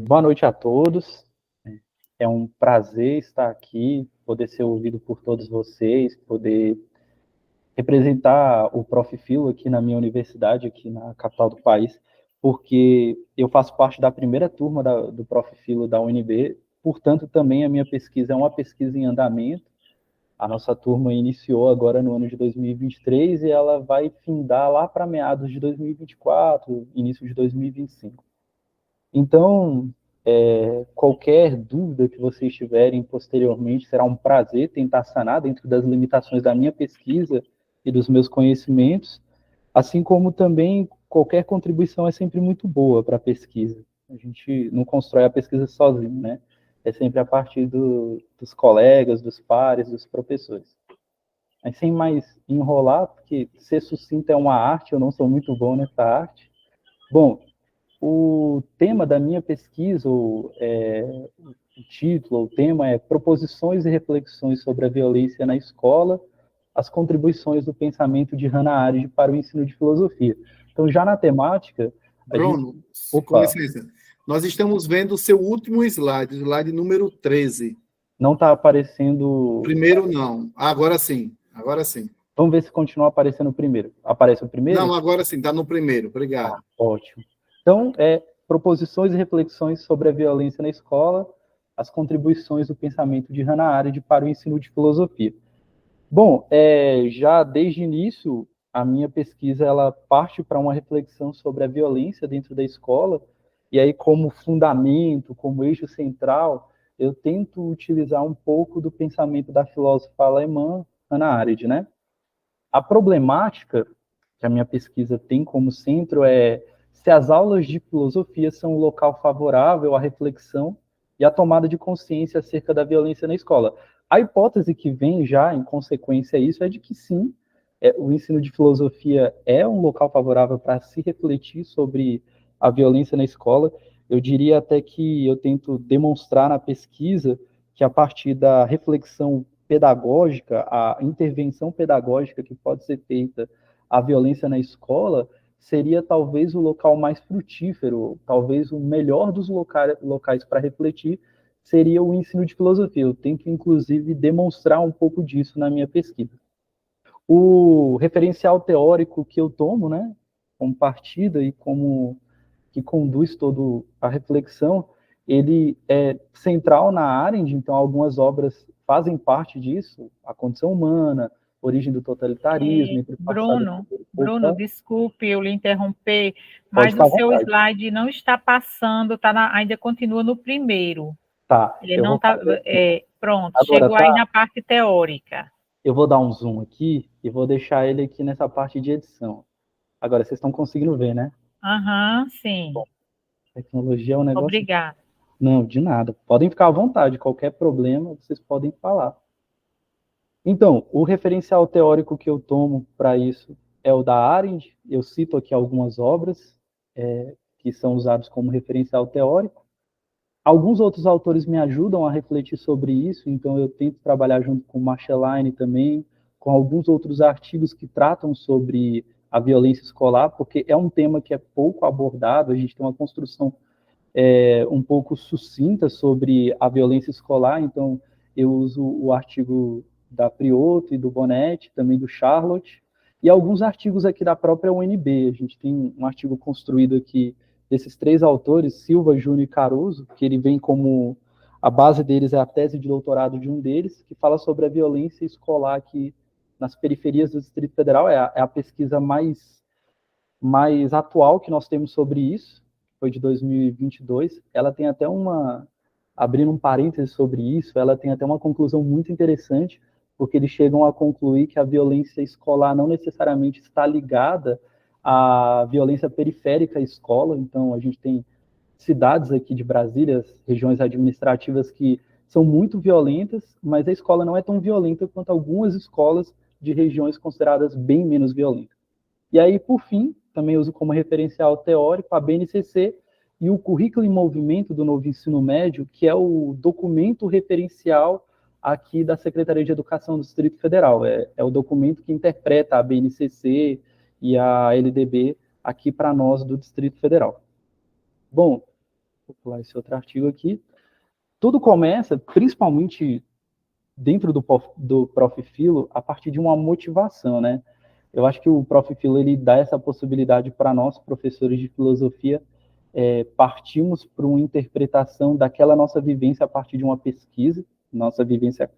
Boa noite a todos. É um prazer estar aqui, poder ser ouvido por todos vocês, poder representar o Prof. Phil aqui na minha universidade, aqui na capital do país, porque eu faço parte da primeira turma do Prof. Phil da UNB, portanto, também a minha pesquisa é uma pesquisa em andamento. A nossa turma iniciou agora no ano de 2023 e ela vai findar lá para meados de 2024, início de 2025. Então, qualquer dúvida que vocês tiverem posteriormente, será um prazer tentar sanar dentro das limitações da minha pesquisa e dos meus conhecimentos, assim como também qualquer contribuição é sempre muito boa para a pesquisa. A gente não constrói a pesquisa sozinho, né? É sempre a partir dos colegas, dos pares, dos professores. Mas sem mais enrolar, porque ser sucinto é uma arte, eu não sou muito bom nessa arte. Bom, o tema da minha pesquisa, o título, o tema é Proposições e Reflexões sobre a Violência na Escola, as contribuições do pensamento de Hannah Arendt para o ensino de filosofia. Então, já na temática, a Bruno, gente... com licença. Nós estamos vendo o seu último slide, o slide número 13. Não está aparecendo... Primeiro não. Agora sim. Agora sim. Vamos ver se continua aparecendo o primeiro. Aparece o primeiro? Não, agora sim, está no primeiro. Obrigado. Ótimo. Então, proposições e reflexões sobre a violência na escola, as contribuições do pensamento de Hannah Arendt para o ensino de filosofia. Bom, já desde o início, a minha pesquisa ela parte para uma reflexão sobre a violência dentro da escola, e aí como fundamento, como eixo central, eu tento utilizar um pouco do pensamento da filósofa alemã Hannah Arendt, né? A problemática que a minha pesquisa tem como centro é se as aulas de filosofia são um local favorável à reflexão e à tomada de consciência acerca da violência na escola. A hipótese que vem já em consequência a isso é de que sim, o ensino de filosofia é um local favorável para se refletir sobre a violência na escola. Eu diria até que eu tento demonstrar na pesquisa que a partir da reflexão pedagógica, a intervenção pedagógica que pode ser feita à violência na escola, seria talvez o local mais frutífero, talvez o melhor dos locais para refletir, seria o ensino de filosofia. Eu tento, inclusive, demonstrar um pouco disso na minha pesquisa. O referencial teórico que eu tomo, né, como partida e como que conduz toda a reflexão, ele é central na Arendt, então algumas obras fazem parte disso, A Condição Humana, Origem do Totalitarismo... Bruno, desculpe eu lhe interromper, mas o seu slide não está passando, ainda continua no primeiro. Tá. Ele não está... pronto, agora, chegou aí na parte teórica. Eu vou dar um zoom aqui e vou deixar ele aqui nessa parte de edição. Agora, vocês estão conseguindo ver, né? Aham, sim. Bom, tecnologia é um negócio... Obrigada. Não, de nada. Podem ficar à vontade. Qualquer problema, vocês podem falar. Então, o referencial teórico que eu tomo para isso é o da Arendt. Eu cito aqui algumas obras que são usadas como referencial teórico. Alguns outros autores me ajudam a refletir sobre isso, então eu tento trabalhar junto com Macheline também, com alguns outros artigos que tratam sobre a violência escolar, porque é um tema que é pouco abordado, a gente tem uma construção um pouco sucinta sobre a violência escolar, então eu uso o artigo da Priotto e do Bonetti, também do Charlotte, e alguns artigos aqui da própria UNB. A gente tem um artigo construído aqui desses três autores, Silva, Júnior e Caruso, que ele vem como... A base deles é a tese de doutorado de um deles, que fala sobre a violência escolar aqui nas periferias do Distrito Federal. É a pesquisa mais atual que nós temos sobre isso, foi de 2022. Ela tem até abrindo um parêntese sobre isso, ela tem até uma conclusão muito interessante, porque eles chegam a concluir que a violência escolar não necessariamente está ligada à violência periférica à escola. Então, a gente tem cidades aqui de Brasília, regiões administrativas que são muito violentas, mas a escola não é tão violenta quanto algumas escolas de regiões consideradas bem menos violentas. E aí, por fim, também uso como referencial teórico a BNCC e o Currículo em Movimento do Novo Ensino Médio, que é o documento referencial aqui da Secretaria de Educação do Distrito Federal. É o documento que interpreta a BNCC e a LDB aqui para nós do Distrito Federal. Bom, Vou pular esse outro artigo aqui. Tudo começa, principalmente dentro do Prof. Philo, a partir de uma motivação, né? Eu acho que o Prof. Philo, ele dá essa possibilidade para nós, professores de filosofia, partimos para uma interpretação daquela nossa vivência a partir de uma pesquisa, nossa vivência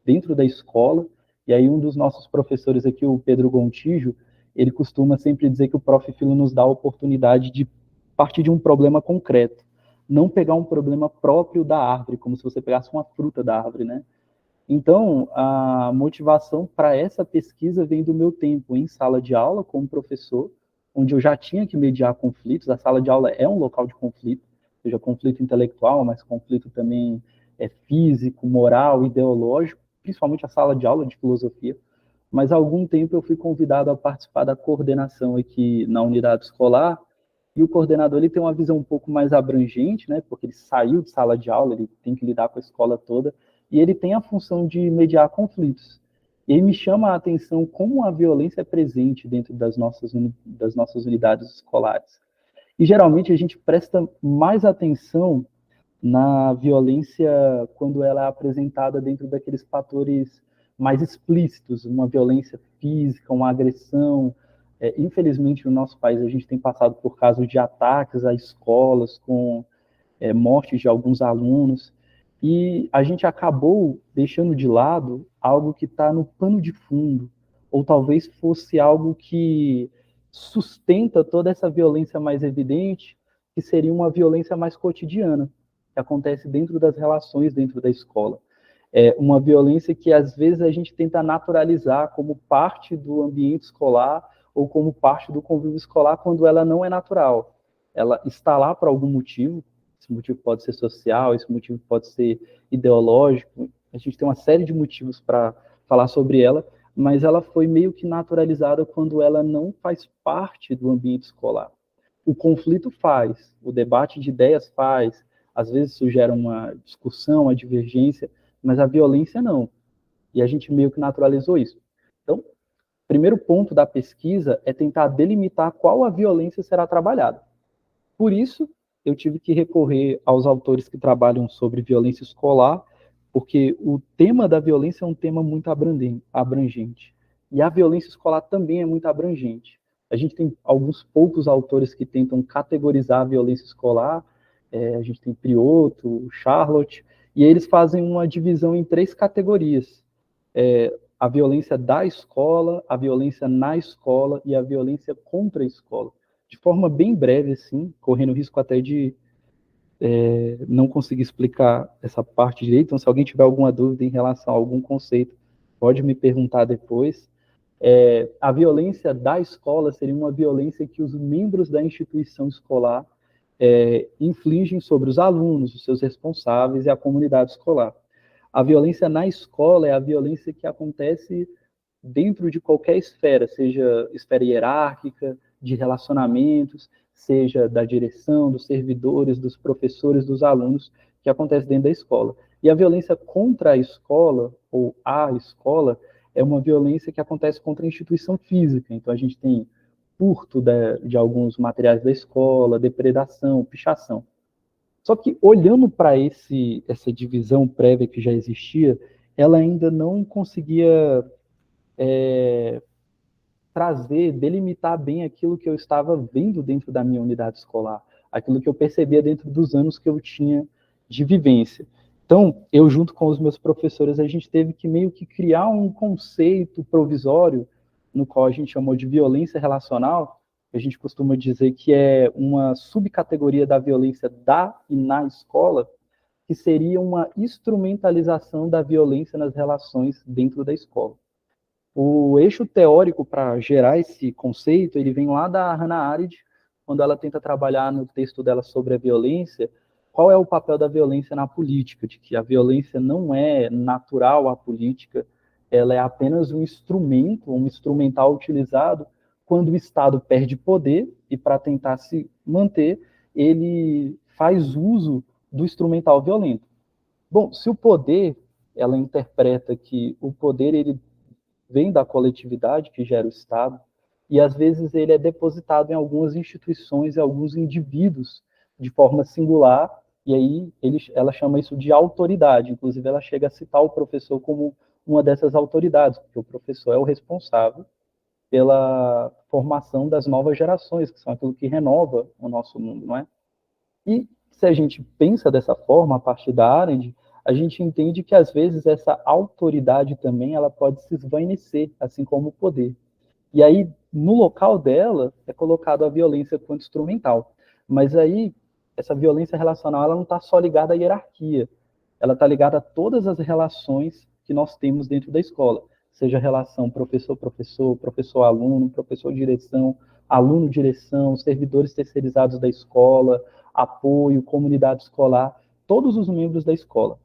dentro da escola. E aí um dos nossos professores aqui, o Pedro Gontijo, ele costuma sempre dizer que o Prof. Philo nos dá a oportunidade de partir de um problema concreto, não pegar um problema próprio da árvore, como se você pegasse uma fruta da árvore, né? Então, a motivação para essa pesquisa vem do meu tempo em sala de aula como professor, onde eu já tinha que mediar conflitos. A sala de aula é um local de conflito, seja conflito intelectual, mas conflito também físico, moral, ideológico, principalmente a sala de aula de filosofia. Mas há algum tempo eu fui convidado a participar da coordenação aqui na unidade escolar, e o coordenador ele tem uma visão um pouco mais abrangente, né, porque ele saiu de sala de aula, ele tem que lidar com a escola toda, e ele tem a função de mediar conflitos. E aí me chama a atenção como a violência é presente dentro das nossas unidades escolares. E geralmente a gente presta mais atenção na violência quando ela é apresentada dentro daqueles fatores mais explícitos, uma violência física, uma agressão. Infelizmente, no nosso país, a gente tem passado por casos de ataques a escolas, com mortes de alguns alunos, e a gente acabou deixando de lado algo que está no pano de fundo, ou talvez fosse algo que sustenta toda essa violência mais evidente, que seria uma violência mais cotidiana, que acontece dentro das relações dentro da escola. É uma violência que às vezes a gente tenta naturalizar como parte do ambiente escolar ou como parte do convívio escolar, quando ela não é natural. Ela está lá por algum motivo. Esse motivo pode ser social, esse motivo pode ser ideológico. A gente tem uma série de motivos para falar sobre ela, mas ela foi meio que naturalizada quando ela não faz parte do ambiente escolar. O conflito faz, o debate de ideias faz, às vezes isso gera uma discussão, uma divergência, mas a violência não. E a gente meio que naturalizou isso. Então, o primeiro ponto da pesquisa é tentar delimitar qual a violência será trabalhada. Por isso, eu tive que recorrer aos autores que trabalham sobre violência escolar, porque o tema da violência é um tema muito abrangente. E a violência escolar também é muito abrangente. A gente tem alguns poucos autores que tentam categorizar a violência escolar, a gente tem Priotto, Charlotte, e eles fazem uma divisão em 3 categorias. A violência da escola, a violência na escola e a violência contra a escola. De forma bem breve, assim, correndo o risco até de não conseguir explicar essa parte direito. Então, se alguém tiver alguma dúvida em relação a algum conceito, pode me perguntar depois. A violência da escola seria uma violência que os membros da instituição escolar infligem sobre os alunos, os seus responsáveis e a comunidade escolar. A violência na escola é a violência que acontece dentro de qualquer esfera, seja esfera hierárquica, de relacionamentos, seja da direção, dos servidores, dos professores, dos alunos, que acontece dentro da escola. E a violência contra a escola, ou a escola, é uma violência que acontece contra a instituição física. Então, a gente tem furto de alguns materiais da escola, depredação, pichação. Só que, olhando para essa divisão prévia que já existia, ela ainda não conseguia delimitar bem aquilo que eu estava vendo dentro da minha unidade escolar, aquilo que eu percebia dentro dos anos que eu tinha de vivência. Então, eu junto com os meus professores, a gente teve que meio que criar um conceito provisório, no qual a gente chamou de violência relacional, que a gente costuma dizer que é uma subcategoria da violência da e na escola, que seria uma instrumentalização da violência nas relações dentro da escola. O eixo teórico para gerar esse conceito, ele vem lá da Hannah Arendt, quando ela tenta trabalhar no texto dela sobre a violência, qual é o papel da violência na política, de que a violência não é natural à política, ela é apenas um instrumento, um instrumental utilizado quando o Estado perde poder e para tentar se manter, ele faz uso do instrumental violento. Bom, se o poder, ela interpreta que o poder ele vem da coletividade que gera o Estado, e às vezes ele é depositado em algumas instituições e alguns indivíduos de forma singular, e aí ela chama isso de autoridade. Inclusive, ela chega a citar o professor como uma dessas autoridades, porque o professor é o responsável pela formação das novas gerações, que são aquilo que renova o nosso mundo, não é? E se a gente pensa dessa forma, a partir da Arendt, a gente entende que, às vezes, essa autoridade também ela pode se esvanecer, assim como o poder. E aí, no local dela, é colocado a violência quanto instrumental. Mas aí, essa violência relacional ela não está só ligada à hierarquia, ela está ligada a todas as relações que nós temos dentro da escola, seja a relação professor-professor, professor-aluno, professor-direção, aluno-direção, servidores terceirizados da escola, apoio, comunidade escolar, todos os membros da escola.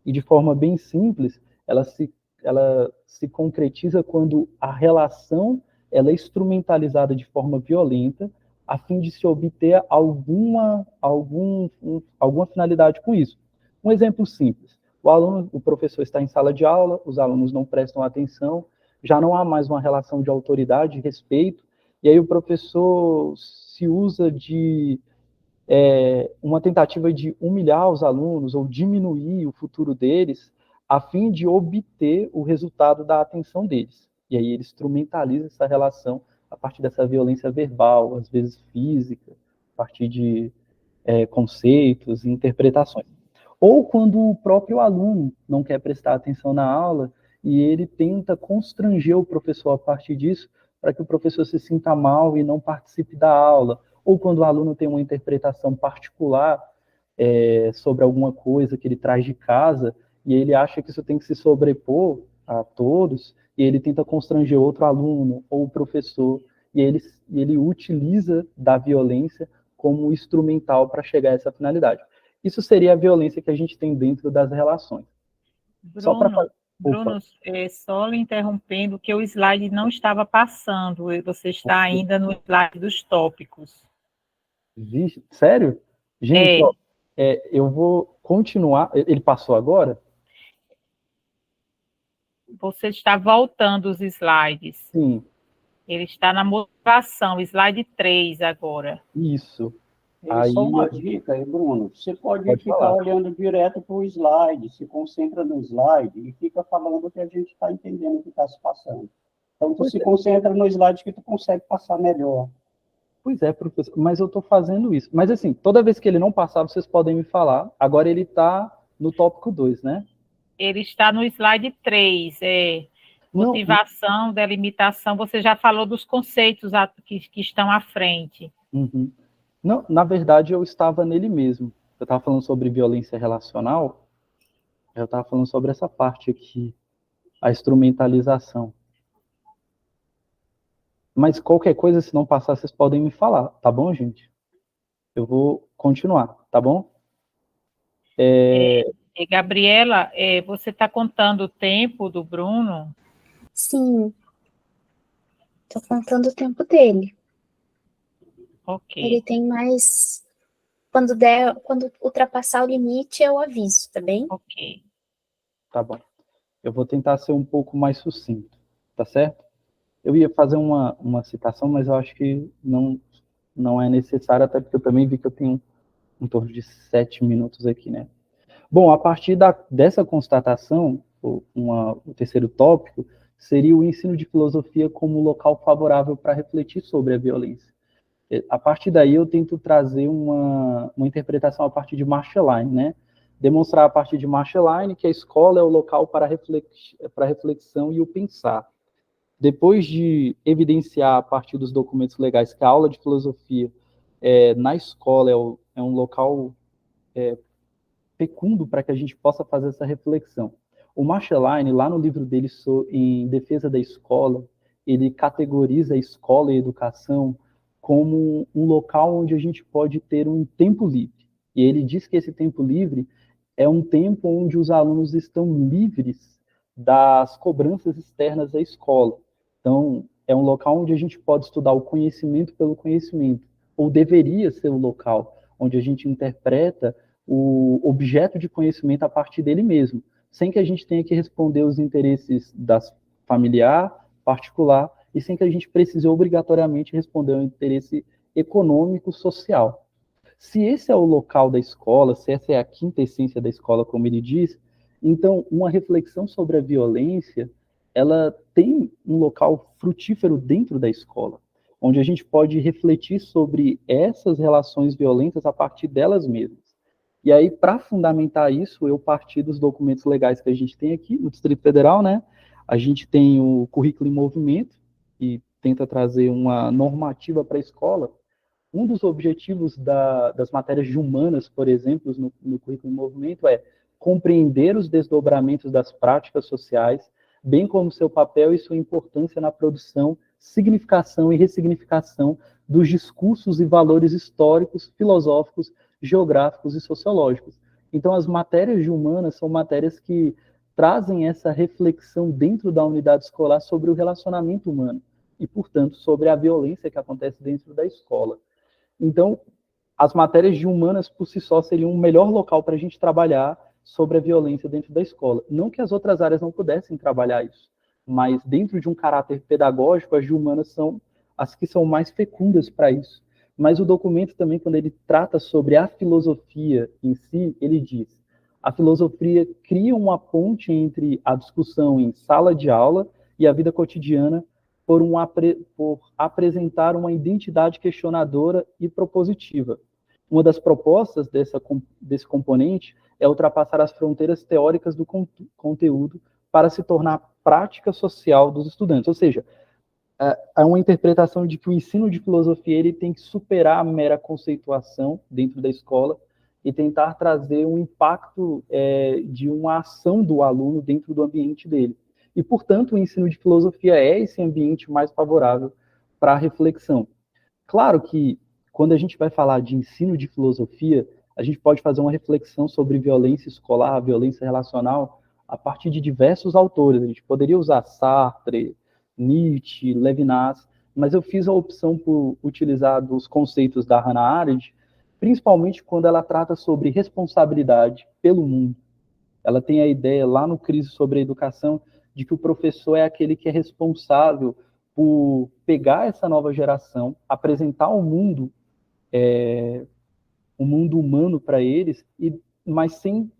E de forma bem simples, ela se concretiza quando a relação ela é instrumentalizada de forma violenta a fim de se obter alguma finalidade com isso. Um exemplo simples. O professor está em sala de aula, os alunos não prestam atenção, já não há mais uma relação de autoridade, respeito, e aí o professor se usa de uma tentativa de humilhar os alunos ou diminuir o futuro deles, a fim de obter o resultado da atenção deles. E aí ele instrumentaliza essa relação a partir dessa violência verbal, às vezes física, a partir de conceitos e interpretações. Ou quando o próprio aluno não quer prestar atenção na aula e ele tenta constranger o professor a partir disso, para que o professor se sinta mal e não participe da aula. Ou quando o aluno tem uma interpretação particular sobre alguma coisa que ele traz de casa, e ele acha que isso tem que se sobrepor a todos, e ele tenta constranger outro aluno ou o professor, e ele utiliza da violência como instrumental para chegar a essa finalidade. Isso seria a violência que a gente tem dentro das relações. Bruno, só lhe interrompendo, que o slide não estava passando, você está ainda no slide dos tópicos. Vixe, sério? Gente, eu vou continuar. Ele passou agora? Você está voltando os slides. Sim. Ele está na motivação, slide 3 agora. Isso. Aí, só uma dica aí, Bruno. Você pode ficar falar. Olhando direto para o slide, se concentra no slide e fica falando que a gente está entendendo o que está se passando. Então, tu se concentra no slide que tu consegue passar melhor. Pois é, professor, mas eu estou fazendo isso. Mas, assim, toda vez que ele não passar, vocês podem me falar. Agora ele está no tópico 2, né? Ele está no slide 3, motivação, delimitação. Você já falou dos conceitos que estão à frente. Uhum. Não, na verdade, eu estava nele mesmo. Eu estava falando sobre violência relacional, eu estava falando sobre essa parte aqui, a instrumentalização. Mas qualquer coisa, se não passar, vocês podem me falar, tá bom, gente? Eu vou continuar, tá bom? Gabriela, você está contando o tempo do Bruno? Sim. Estou contando o tempo dele. Ok. Ele tem mais... Quando ultrapassar o limite, eu aviso, tá bem? Ok. Tá bom. Eu vou tentar ser um pouco mais sucinto, tá certo? Eu ia fazer uma citação, mas eu acho que não é necessário, até porque eu também vi que eu tenho em torno de 7 minutos aqui, né? Bom, a partir dessa constatação, o terceiro tópico seria o ensino de filosofia como local favorável para refletir sobre a violência. A partir daí, eu tento trazer uma interpretação a partir de Marshalline, né? Demonstrar a partir de Marshalline que a escola é o local para a reflexão e o pensar. Depois de evidenciar a partir dos documentos legais que a aula de filosofia na escola é um local fecundo para que a gente possa fazer essa reflexão. O Marshalline, lá no livro dele em Defesa da Escola, ele categoriza a escola e a educação como um local onde a gente pode ter um tempo livre. E ele diz que esse tempo livre é um tempo onde os alunos estão livres das cobranças externas da escola. Então, é um local onde a gente pode estudar o conhecimento pelo conhecimento, ou deveria ser o local onde a gente interpreta o objeto de conhecimento a partir dele mesmo, sem que a gente tenha que responder os interesses familiar, particular, e sem que a gente precise obrigatoriamente responder ao interesse econômico, social. Se esse é o local da escola, se essa é a quinta essência da escola, como ele diz, então uma reflexão sobre a violência, ela tem um local frutífero dentro da escola, onde a gente pode refletir sobre essas relações violentas a partir delas mesmas. E aí, para fundamentar isso, eu parti dos documentos legais que a gente tem aqui no Distrito Federal, né? A gente tem o Currículo em Movimento, que tenta trazer uma normativa para a escola. Um dos objetivos das matérias de humanas, por exemplo, no Currículo em Movimento, é compreender os desdobramentos das práticas sociais, bem como seu papel e sua importância na produção, significação e ressignificação dos discursos e valores históricos, filosóficos, geográficos e sociológicos. Então, as matérias de humanas são matérias que trazem essa reflexão dentro da unidade escolar sobre o relacionamento humano e, portanto, sobre a violência que acontece dentro da escola. Então, as matérias de humanas, por si só, seriam um melhor local para a gente trabalhar sobre a violência dentro da escola. Não que as outras áreas não pudessem trabalhar isso, mas dentro de um caráter pedagógico, as de humanas são as que são mais fecundas para isso. Mas o documento também, quando ele trata sobre a filosofia em si, ele diz: a filosofia cria uma ponte entre a discussão em sala de aula e a vida cotidiana por apresentar uma identidade questionadora e propositiva. Uma das propostas desse componente é ultrapassar as fronteiras teóricas do conteúdo para se tornar prática social dos estudantes. Ou seja, é uma interpretação de que o ensino de filosofia ele tem que superar a mera conceituação dentro da escola e tentar trazer um impacto de uma ação do aluno dentro do ambiente dele. E, portanto, o ensino de filosofia é esse ambiente mais favorável para a reflexão. Claro que, quando a gente vai falar de ensino de filosofia, a gente pode fazer uma reflexão sobre violência escolar, violência relacional, a partir de diversos autores. A gente poderia usar Sartre, Nietzsche, Levinas, mas eu fiz a opção por utilizar os conceitos da Hannah Arendt, principalmente quando ela trata sobre responsabilidade pelo mundo. Ela tem a ideia, lá no Crise sobre a Educação, de que o professor é aquele que é responsável por pegar essa nova geração, apresentar o mundo humano para eles, mas sem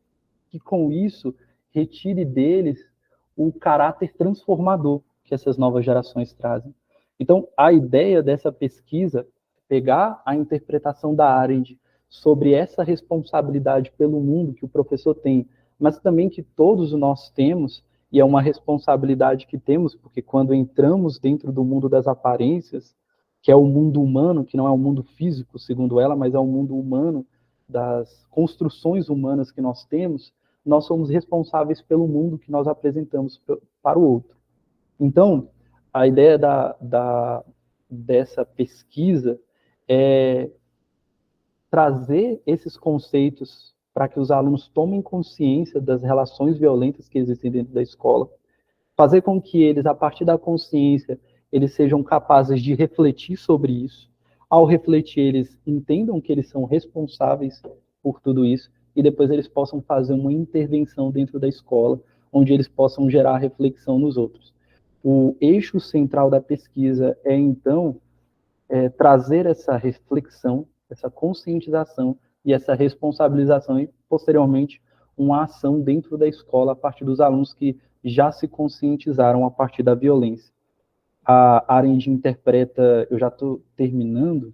que com isso retire deles o caráter transformador que essas novas gerações trazem. Então, a ideia dessa pesquisa, pegar a interpretação da Arendt sobre essa responsabilidade pelo mundo que o professor tem, mas também que todos nós temos, e é uma responsabilidade que temos, porque quando entramos dentro do mundo das aparências, que é o mundo humano, que não é o mundo físico, segundo ela, mas é o mundo humano, das construções humanas que nós temos, nós somos responsáveis pelo mundo que nós apresentamos para o outro. Então, a ideia dessa pesquisa é trazer esses conceitos para que os alunos tomem consciência das relações violentas que existem dentro da escola, fazer com que eles, a partir da consciência, eles sejam capazes de refletir sobre isso. Ao refletir, eles entendam que eles são responsáveis por tudo isso e depois eles possam fazer uma intervenção dentro da escola, onde eles possam gerar reflexão nos outros. O eixo central da pesquisa é, então, trazer essa reflexão, essa conscientização e essa responsabilização e, posteriormente, uma ação dentro da escola a partir dos alunos que já se conscientizaram a partir da violência. A Arendt interpreta, eu já estou terminando,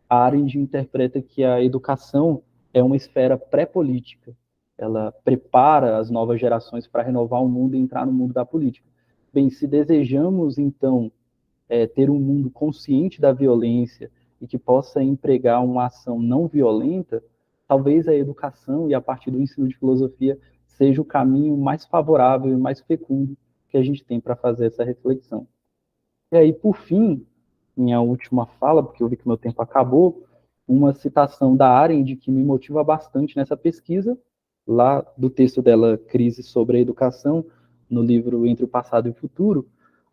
a Arendt interpreta que a educação é uma esfera pré-política. Ela prepara as novas gerações para renovar o mundo e entrar no mundo da política. Bem, se desejamos, então, ter um mundo consciente da violência e que possa empregar uma ação não violenta, talvez a educação e a partir do ensino de filosofia seja o caminho mais favorável e mais fecundo que a gente tem para fazer essa reflexão. E aí, por fim, minha última fala, porque eu vi que meu tempo acabou, uma citação da Arendt que me motiva bastante nessa pesquisa, lá do texto dela, Crise sobre a Educação, no livro Entre o Passado e o Futuro.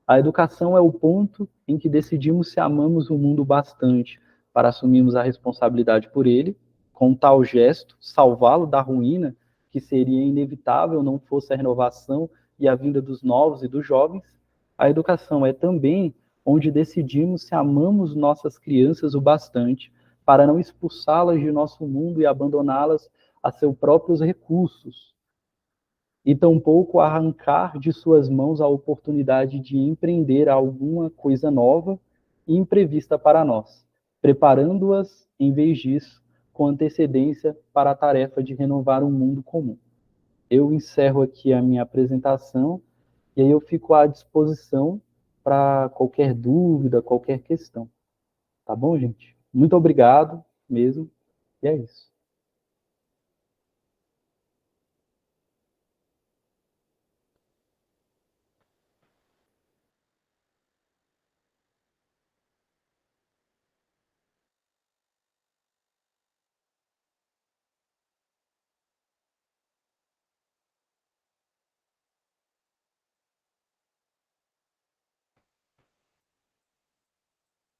A educação é o ponto em que decidimos se amamos o mundo bastante para assumirmos a responsabilidade por ele, com tal gesto, salvá-lo da ruína, que seria inevitável não fosse a renovação e a vinda dos novos e dos jovens. A educação é também onde decidimos se amamos nossas crianças o bastante para não expulsá-las de nosso mundo e abandoná-las a seus próprios recursos, e tampouco arrancar de suas mãos a oportunidade de empreender alguma coisa nova e imprevista para nós, preparando-as, em vez disso, com antecedência para a tarefa de renovar um mundo comum. Eu encerro aqui a minha apresentação e aí eu fico à disposição para qualquer dúvida, qualquer questão. Tá bom, gente? Muito obrigado mesmo, e é isso.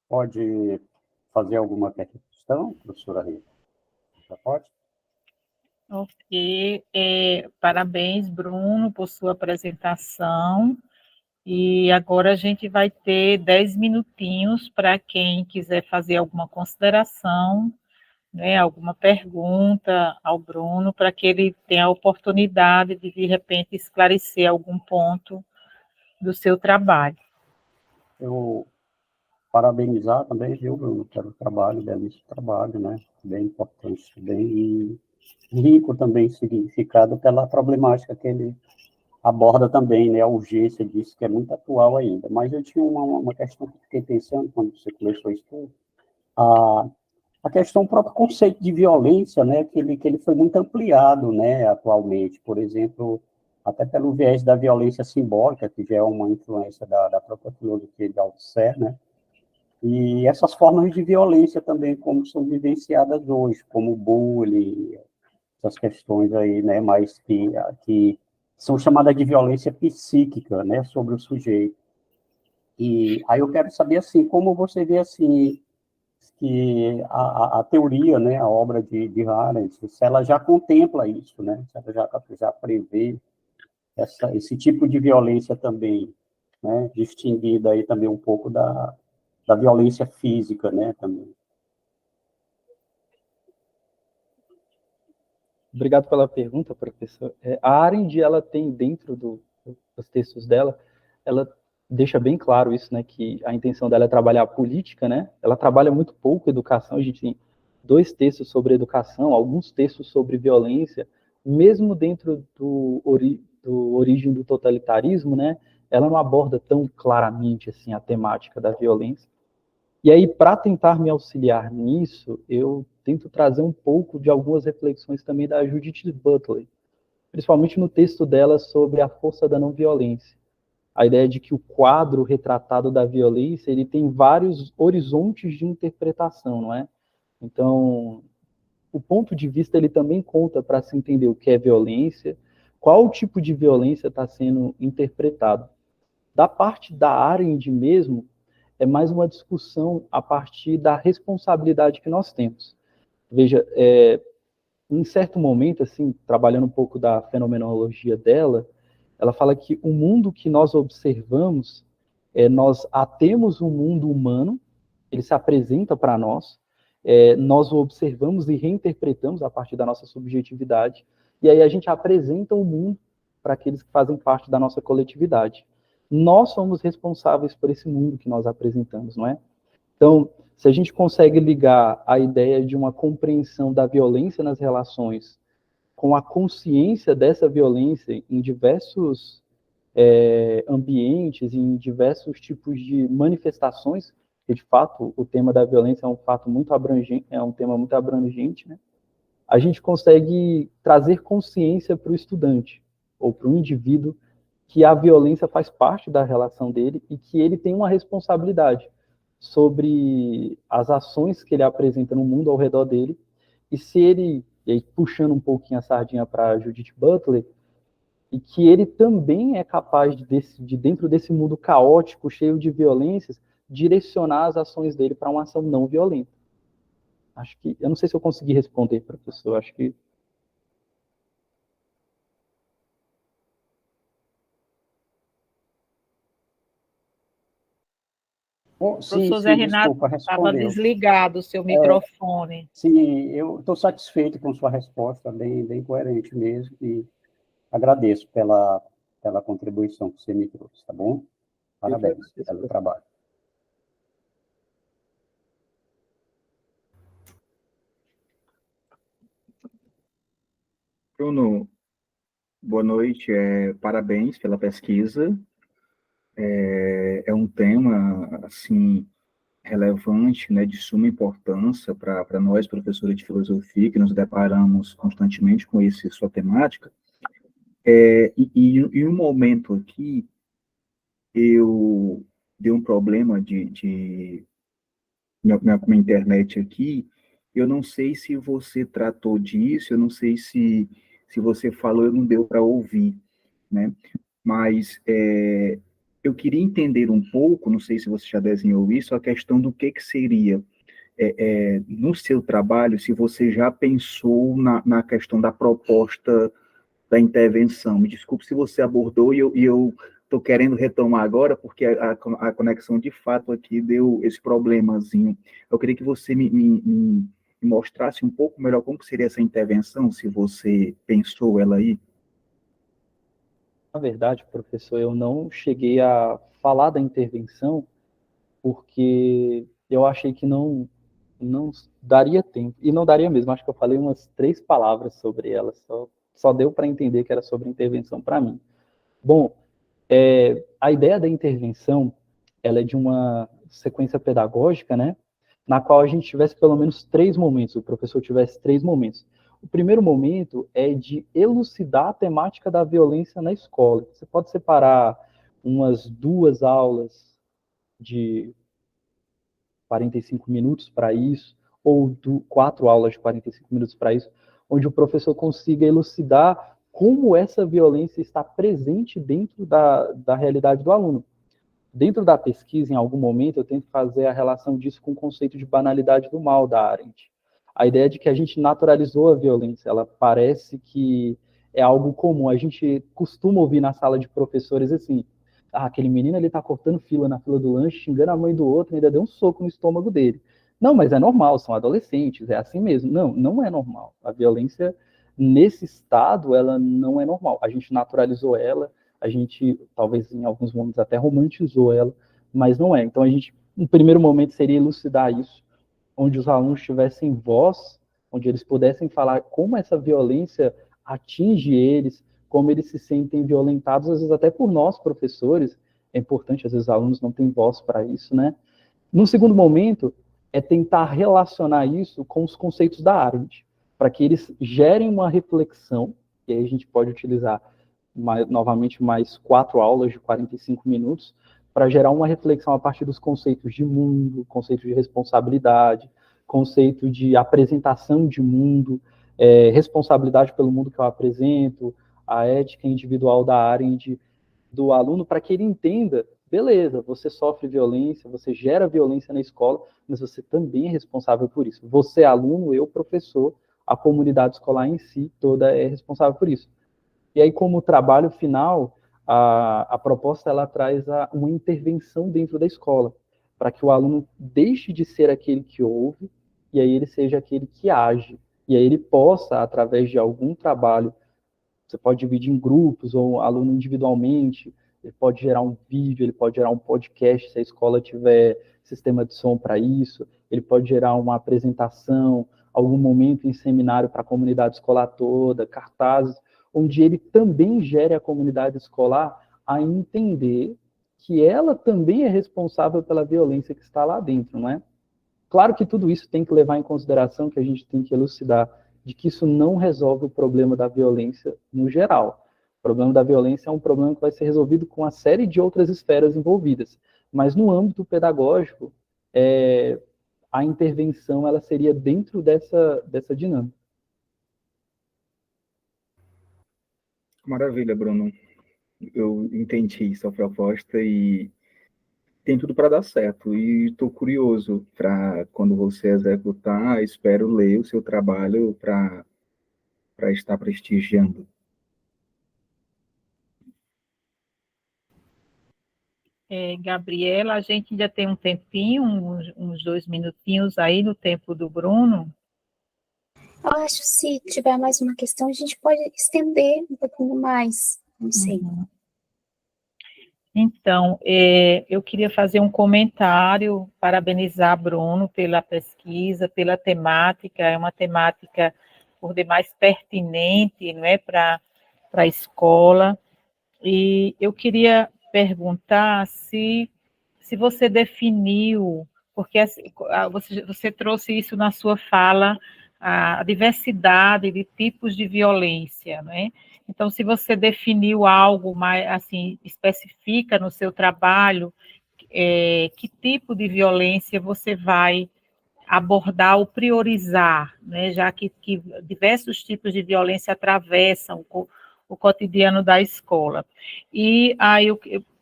Pode fazer alguma questão, professora Rita? Já pode? Ok. Parabéns, Bruno, por sua apresentação. E agora a gente vai ter 10 minutinhos para quem quiser fazer alguma consideração, né, alguma pergunta ao Bruno, para que ele tenha a oportunidade de repente, esclarecer algum ponto do seu trabalho. Eu parabenizar também, viu, Bruno, pelo trabalho, belíssimo trabalho, né? Bem importante também, e rico também, significado pela problemática que ele aborda também, né? A urgência disso, que é muito atual ainda. Mas eu tinha uma questão que fiquei pensando quando você começou isso tudo, a questão do próprio conceito de violência, né? Que ele foi muito ampliado, né? Atualmente, por exemplo, até pelo viés da violência simbólica, que já é uma influência da própria filosofia de Althusser, né? E essas formas de violência também, como são vivenciadas hoje, como o bullying, essas questões aí, né, mas que são chamadas de violência psíquica, né, sobre o sujeito. E aí eu quero saber, assim, como você vê, assim, que a teoria, né, a obra de Arendt, se ela já contempla isso, né, se ela já prevê esse tipo de violência também, né, distinguida aí também um pouco da violência física, né, também. Obrigado pela pergunta, professor. A Arendt, ela tem dentro dos textos dela, ela deixa bem claro isso, né, que a intenção dela é trabalhar a política, né? Ela trabalha muito pouco educação, a gente tem 2 textos sobre educação, alguns textos sobre violência, mesmo dentro do origem do totalitarismo, né? Ela não aborda tão claramente assim a temática da violência. E aí, para tentar me auxiliar nisso, eu tento trazer um pouco de algumas reflexões também da Judith Butler, principalmente no texto dela sobre a força da não violência. A ideia de que o quadro retratado da violência, ele tem vários horizontes de interpretação, não é? Então, o ponto de vista ele também conta para se entender o que é violência, qual tipo de violência está sendo interpretado. Da parte da Arendt mesmo, é mais uma discussão a partir da responsabilidade que nós temos. Veja, em certo momento, assim, trabalhando um pouco da fenomenologia dela, ela fala que o mundo que nós observamos, nós temos um mundo humano, ele se apresenta para nós, nós o observamos e reinterpretamos a partir da nossa subjetividade, e aí a gente apresenta o mundo para aqueles que fazem parte da nossa coletividade. Nós somos responsáveis por esse mundo que nós apresentamos, não é? Então, se a gente consegue ligar a ideia de uma compreensão da violência nas relações com a consciência dessa violência em diversos ambientes, em diversos tipos de manifestações, que de fato o tema da violência é um fato muito abrangente, é um tema muito abrangente, né? A gente consegue trazer consciência para o estudante ou para o indivíduo que a violência faz parte da relação dele e que ele tem uma responsabilidade sobre as ações que ele apresenta no mundo ao redor dele, e se ele, e aí, puxando um pouquinho a sardinha para Judith Butler, e que ele também é capaz de, dentro desse mundo caótico, cheio de violências, direcionar as ações dele para uma ação não violenta. Acho que, eu não sei se eu consegui responder, professor, acho que... Sim, Professor Zé Renato, desculpa, estava respondeu. desligado o seu microfone. Sim, eu estou satisfeito com sua resposta, bem coerente mesmo, e agradeço pela contribuição que você me trouxe, tá bom? Eu que Parabéns agradeço, pelo trabalho. Bruno, boa noite. Parabéns pela pesquisa. É um tema assim relevante, né, de suma importância para nós, professores de filosofia, que nos deparamos constantemente com sua temática. E um momento aqui, eu dei um problema de minha internet aqui. Eu não sei se você tratou disso, eu não sei se você falou, eu não deu para ouvir, né? Mas eu queria entender um pouco, não sei se você já desenhou isso, a questão do que seria, no seu trabalho, se você já pensou na questão da proposta da intervenção. Me desculpe se você abordou e eu estou querendo retomar agora, porque a conexão de fato aqui deu esse problemazinho. Eu queria que você me mostrasse um pouco melhor como seria essa intervenção, se você pensou ela aí. Na verdade, professor, eu não cheguei a falar da intervenção porque eu achei que não daria tempo. E não daria mesmo. Acho que eu falei umas 3 palavras sobre ela. Só deu para entender que era sobre intervenção para mim. Bom, a ideia da intervenção, ela é de uma sequência pedagógica, né? Na qual a gente tivesse pelo menos 3 momentos, o professor tivesse 3 momentos. O primeiro momento é de elucidar a temática da violência na escola. Você pode separar umas 2 aulas de 45 minutos para isso, ou 4 aulas de 45 minutos para isso, onde o professor consiga elucidar como essa violência está presente dentro da realidade do aluno. Dentro da pesquisa, em algum momento, eu tento fazer a relação disso com o conceito de banalidade do mal da Arendt. A ideia de que a gente naturalizou a violência, ela parece que é algo comum. A gente costuma ouvir na sala de professores assim: aquele menino ele tá cortando fila na fila do lanche, xingando a mãe do outro, ainda deu um soco no estômago dele. Não, mas é normal, são adolescentes, é assim mesmo. Não, não é normal. A violência nesse estado, ela não é normal. A gente naturalizou ela, a gente, talvez em alguns momentos até romantizou ela, mas não é. Então a gente, no primeiro momento, seria elucidar isso, onde os alunos tivessem voz, onde eles pudessem falar como essa violência atinge eles, como eles se sentem violentados, às vezes até por nós, professores. É importante, às vezes, os alunos não têm voz para isso, né? No segundo momento, é tentar relacionar isso com os conceitos da Arendt, para que eles gerem uma reflexão, e aí a gente pode utilizar novamente mais 4 aulas de 45 minutos, para gerar uma reflexão a partir dos conceitos de mundo, conceito de responsabilidade, conceito de apresentação de mundo, responsabilidade pelo mundo que eu apresento, a ética individual da Arendt, do aluno, para que ele entenda, beleza, você sofre violência, você gera violência na escola, mas você também é responsável por isso. Você, aluno, eu, professor, a comunidade escolar em si toda é responsável por isso. E aí, como trabalho final, a proposta ela traz uma intervenção dentro da escola, para que o aluno deixe de ser aquele que ouve, e aí ele seja aquele que age. E aí ele possa, através de algum trabalho, você pode dividir em grupos ou aluno individualmente, ele pode gerar um vídeo, ele pode gerar um podcast, se a escola tiver sistema de som para isso, ele pode gerar uma apresentação, algum momento em seminário para a comunidade escolar toda, cartazes, onde ele também gere a comunidade escolar a entender que ela também é responsável pela violência que está lá dentro, não é? Claro que tudo isso tem que levar em consideração que a gente tem que elucidar de que isso não resolve o problema da violência no geral. O problema da violência é um problema que vai ser resolvido com uma série de outras esferas envolvidas. Mas no âmbito pedagógico, a intervenção ela seria dentro dessa dinâmica. Maravilha, Bruno. Eu entendi sua proposta e tem tudo para dar certo. E estou curioso para, quando você executar, espero ler o seu trabalho para estar prestigiando. Gabriela, a gente ainda tem um tempinho, uns 2 minutinhos aí no tempo do Bruno. Eu acho que se tiver mais uma questão, a gente pode estender um pouquinho mais, não sei. Então, eu queria fazer um comentário, parabenizar Bruno pela pesquisa, pela temática, é uma temática por demais pertinente, não é, para a escola. E eu queria perguntar se você definiu, porque você trouxe isso na sua fala, a diversidade de tipos de violência, não é? Então, se você definiu algo mais, assim, especifica no seu trabalho, que tipo de violência você vai abordar ou priorizar, né? Já que diversos tipos de violência atravessam o cotidiano da escola. E aí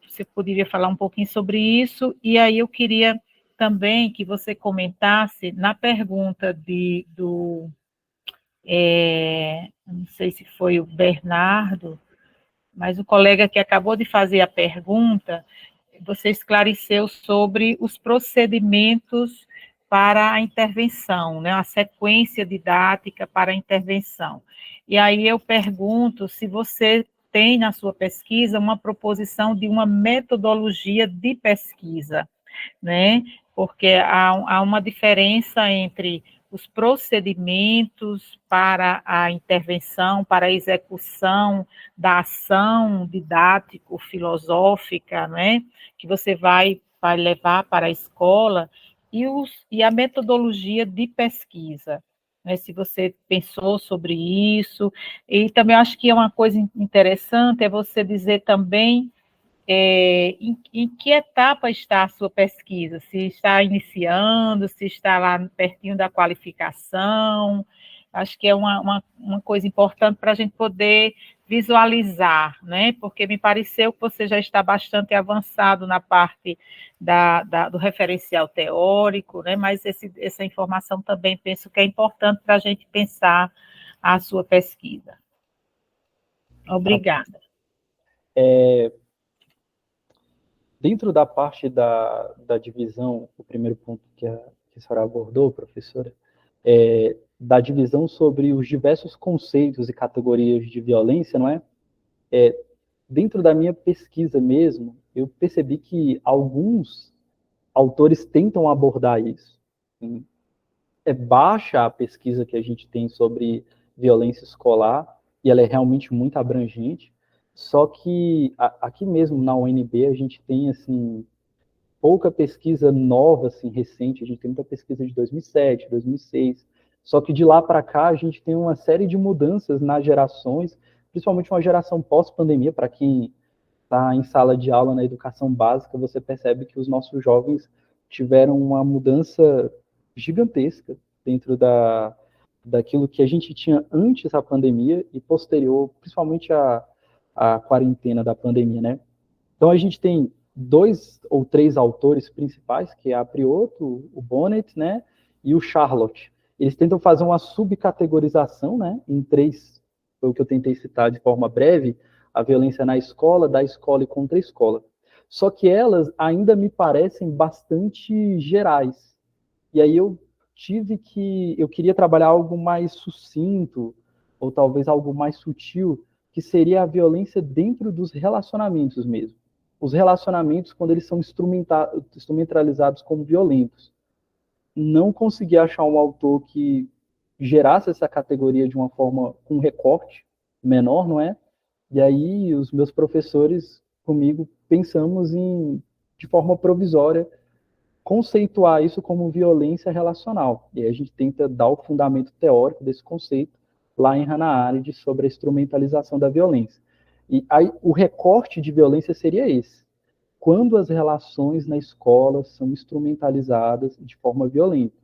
você poderia falar um pouquinho sobre isso, e aí eu queria também que você comentasse na pergunta não sei se foi o Bernardo, mas o colega que acabou de fazer a pergunta, você esclareceu sobre os procedimentos para a intervenção, né, a sequência didática para a intervenção. E aí eu pergunto se você tem na sua pesquisa uma proposição de uma metodologia de pesquisa, né, porque há uma diferença entre os procedimentos para a intervenção, para a execução da ação didático-filosófica, né, que você vai levar para a escola, e a metodologia de pesquisa, né, se você pensou sobre isso. E também acho que é uma coisa interessante é você dizer também em que etapa está a sua pesquisa, se está iniciando, se está lá pertinho da qualificação. Acho que é uma coisa importante para a gente poder visualizar, né? Porque me pareceu que você já está bastante avançado na parte do referencial teórico, né? Mas essa informação também penso que é importante para a gente pensar a sua pesquisa. Obrigada. Dentro da parte da divisão, o primeiro ponto que a senhora abordou, professora, da divisão sobre os diversos conceitos e categorias de violência, não é? Dentro da minha pesquisa mesmo, eu percebi que alguns autores tentam abordar isso. É baixa a pesquisa que a gente tem sobre violência escolar, e ela é realmente muito abrangente, só que aqui mesmo na UNB a gente tem, assim, pouca pesquisa nova, assim, recente, a gente tem muita pesquisa de 2007, 2006, só que de lá para cá a gente tem uma série de mudanças nas gerações, principalmente uma geração pós-pandemia. Para quem está em sala de aula na educação básica, você percebe que os nossos jovens tiveram uma mudança gigantesca dentro daquilo que a gente tinha antes da pandemia e posterior, principalmente a quarentena da pandemia, né? Então a gente tem 2 ou 3 autores principais, que é a Priotto, o Bonnet, né, e o Charlotte. Eles tentam fazer uma subcategorização, né, em 3, foi o que eu tentei citar de forma breve, a violência na escola, da escola e contra a escola. Só que elas ainda me parecem bastante gerais. E aí eu queria trabalhar algo mais sucinto, ou talvez algo mais sutil, que seria a violência dentro dos relacionamentos mesmo. Os relacionamentos, quando eles são instrumentalizados como violentos. Não consegui achar um autor que gerasse essa categoria de uma forma, com recorte menor, não é? E aí os meus professores comigo pensamos de forma provisória, conceituar isso como violência relacional. E aí a gente tenta dar o fundamento teórico desse conceito lá em Hannah Arendt sobre a instrumentalização da violência. E aí o recorte de violência seria esse: quando as relações na escola são instrumentalizadas de forma violenta.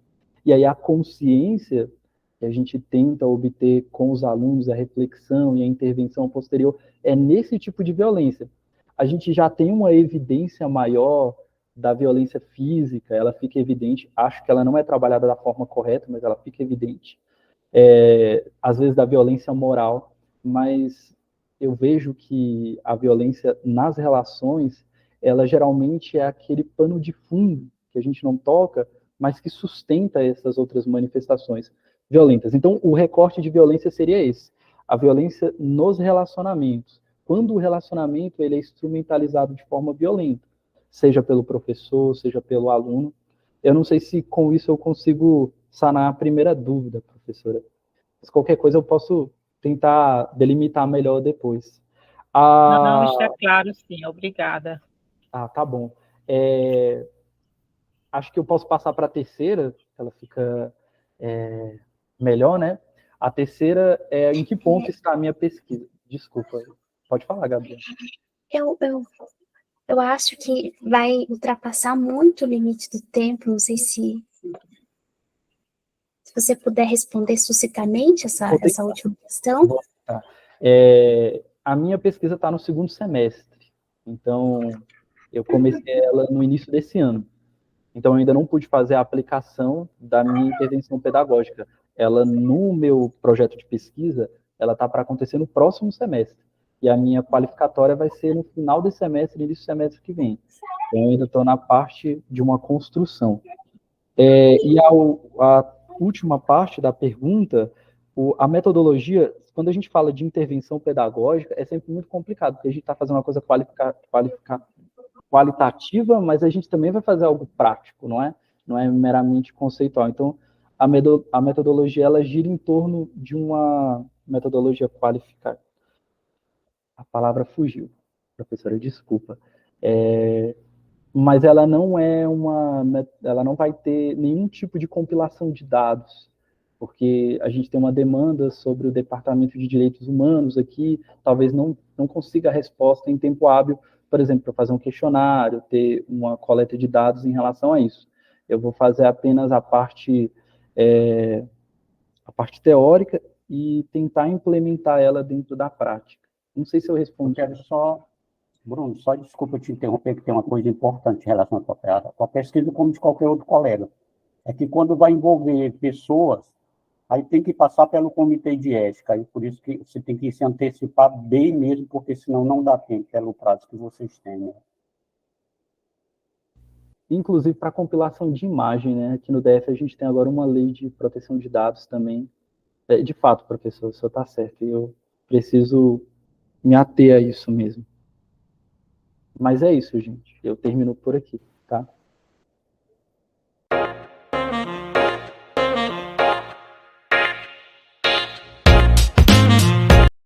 E aí a consciência que a gente tenta obter com os alunos, a reflexão e a intervenção posterior, é nesse tipo de violência. A gente já tem uma evidência maior da violência física, ela fica evidente, acho que ela não é trabalhada da forma correta, mas ela fica evidente. Às vezes da violência moral, mas eu vejo que a violência nas relações, ela geralmente é aquele pano de fundo que a gente não toca, mas que sustenta essas outras manifestações violentas. Então, o recorte de violência seria esse: a violência nos relacionamentos. Quando o relacionamento ele é instrumentalizado de forma violenta, seja pelo professor, seja pelo aluno. Eu não sei se com isso eu consigo sanar a primeira dúvida, professora. Mas qualquer coisa eu posso tentar delimitar melhor depois. Não, está claro, sim. Obrigada. Tá bom. Acho que eu posso passar para a terceira, ela fica melhor, né? A terceira é em que ponto está a minha pesquisa. Desculpa. Pode falar, Gabriela. Eu acho que vai ultrapassar muito o limite do tempo. Não sei se você puder responder sucintamente essa última questão. Tá. A minha pesquisa está no segundo semestre. Então, eu comecei ela no início desse ano. Então, eu ainda não pude fazer a aplicação da minha intervenção pedagógica. Ela, no meu projeto de pesquisa, ela está para acontecer no próximo semestre. E a minha qualificatória vai ser no final desse semestre, início do semestre que vem. Então, eu ainda estou na parte de uma construção. E a última parte da pergunta, a metodologia, quando a gente fala de intervenção pedagógica, é sempre muito complicado, porque a gente está fazendo uma coisa qualitativa, mas a gente também vai fazer algo prático, não é? Não é meramente conceitual. Então, a metodologia, ela gira em torno de uma metodologia qualificada. A palavra fugiu, professora, desculpa. Mas ela não ela não vai ter nenhum tipo de compilação de dados, porque a gente tem uma demanda sobre o Departamento de Direitos Humanos aqui, talvez não consiga a resposta em tempo hábil, por exemplo, para fazer um questionário, ter uma coleta de dados em relação a isso. Eu vou fazer apenas a parte teórica e tentar implementar ela dentro da prática. Não sei se eu respondi. Eu quero só, Bruno, só desculpa te interromper, que tem uma coisa importante em relação à pesquisa, como de qualquer outro colega. É que quando vai envolver pessoas, aí tem que passar pelo comitê de ética, e por isso que você tem que se antecipar bem mesmo, porque senão não dá tempo pelo prazo que vocês têm, né? Inclusive para compilação de imagem, né? Aqui no DF a gente tem agora uma lei de proteção de dados também. De fato, professor, o senhor está certo. Eu preciso me ater a isso mesmo. Mas é isso, gente. Eu termino por aqui, tá?